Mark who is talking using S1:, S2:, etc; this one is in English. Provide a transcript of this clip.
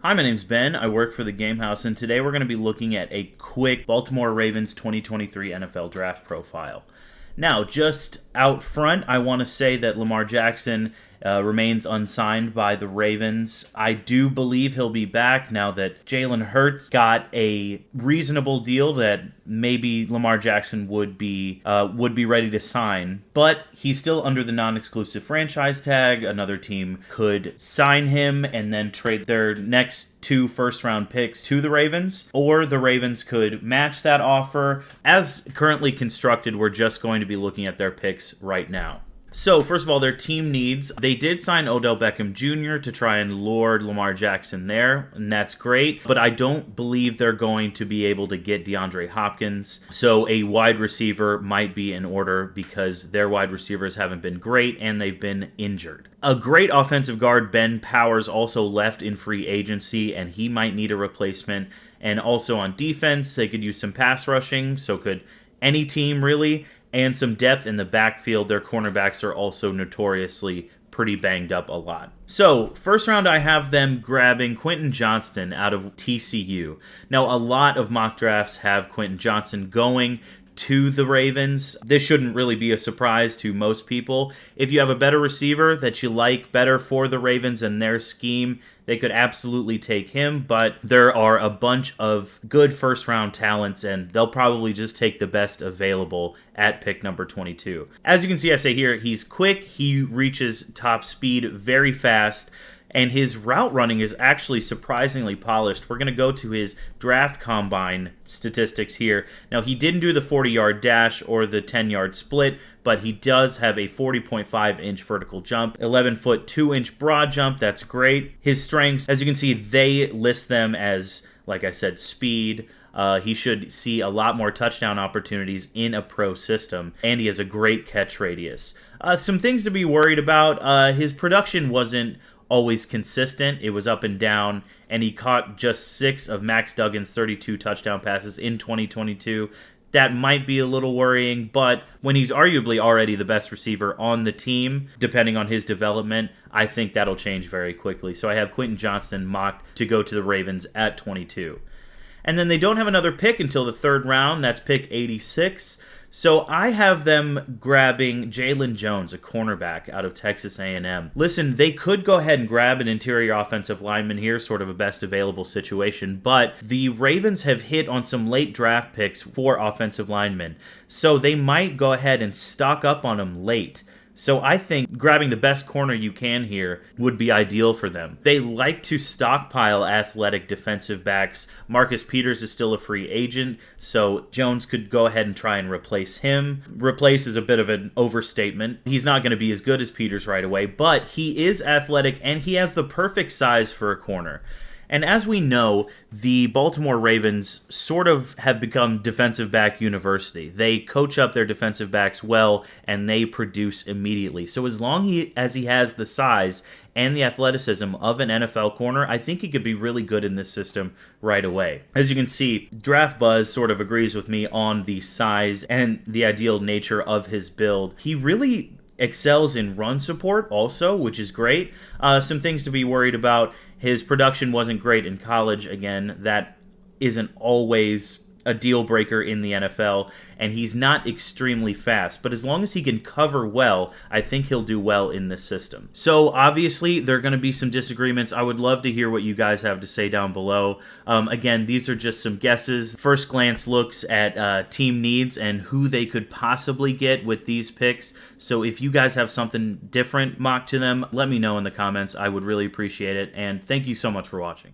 S1: Hi, my name's Ben. I work for the Game House, and today we're going to be looking at a quick Baltimore Ravens 2023 NFL Draft profile. Now, just out front, I want to say that Lamar Jackson remains unsigned by the Ravens. I do believe he'll be back now that Jalen Hurts got a reasonable deal that maybe Lamar Jackson would be ready to sign, but he's still under the non-exclusive franchise tag. Another team could sign him and then trade their next 2 first-round picks to the Ravens, or the Ravens could match that offer. As currently constructed, we're just going to be looking at their picks right now. So, first of all, their team needs. They did sign Odell Beckham Jr. to try and lure Lamar Jackson there, and that's great, but I don't believe they're going to be able to get DeAndre Hopkins, so a wide receiver might be in order because their wide receivers haven't been great and they've been injured. A great offensive guard, Ben Powers, also left in free agency, and he might need a replacement. And also on defense, they could use some pass rushing, so could any team really, and some depth in the backfield. Their cornerbacks are also notoriously pretty banged up a lot. So, first round, I have them grabbing Quentin Johnston out of TCU. Now, a lot of mock drafts have Quentin Johnston going to the Ravens. This shouldn't really be a surprise to most people. If you have a better receiver that you like better for the Ravens and their scheme, they could absolutely take him, but there are a bunch of good first-round talents, and they'll probably just take the best available at pick number 22. As you can see, I say here, he's quick, he reaches top speed very fast, and his route running is actually surprisingly polished. We're going to go to his draft combine statistics here. Now, he didn't do the 40-yard dash or the 10-yard split, but he does have a 40.5-inch vertical jump, 11-foot 2-inch broad jump. That's great. His strengths, as you can see, they list them as, like I said, speed. He should see a lot more touchdown opportunities in a pro system, and he has a great catch radius. Some things to be worried about. His production wasn't always consistent. It was up and down, and he caught just 6 of Max Duggan's 32 touchdown passes in 2022. That might be a little worrying, but when he's arguably already the best receiver on the team, depending on his development, I think that'll change very quickly. So I have Quentin Johnston mocked to go to the Ravens at 22. And then they don't have another pick until the 3rd round. That's pick 86. So I have them grabbing Jalen Jones, a cornerback out of Texas A&M. Listen, they could go ahead and grab an interior offensive lineman here, sort of a best available situation, but the Ravens have hit on some late draft picks for offensive linemen, so they might go ahead and stock up on them late. So I think grabbing the best corner you can here would be ideal for them. They like to stockpile athletic defensive backs. Marcus Peters is still a free agent, so Jones could go ahead and try and replace him. Replace is a bit of an overstatement. He's not going to be as good as Peters right away, but he is athletic and he has the perfect size for a corner. And as we know, the Baltimore Ravens sort of have become defensive back university. They coach up their defensive backs well, and they produce immediately. So as long as he has the size and the athleticism of an NFL corner, I think he could be really good in this system right away. As you can see, Draft Buzz sort of agrees with me on the size and the ideal nature of his build. He really excels in run support also, which is great. Some things to be worried about. His production wasn't great in college. Again, that isn't always a deal breaker in the NFL, and he's not extremely fast, but as long as he can cover well, I think he'll do well in this system. So obviously there are going to be some disagreements. I would love to hear what you guys have to say down below. Again, these are just some guesses. First glance looks at team needs and who they could possibly get with these picks. So if you guys have something different mocked to them, let me know in the comments. I would really appreciate it, and thank you so much for watching.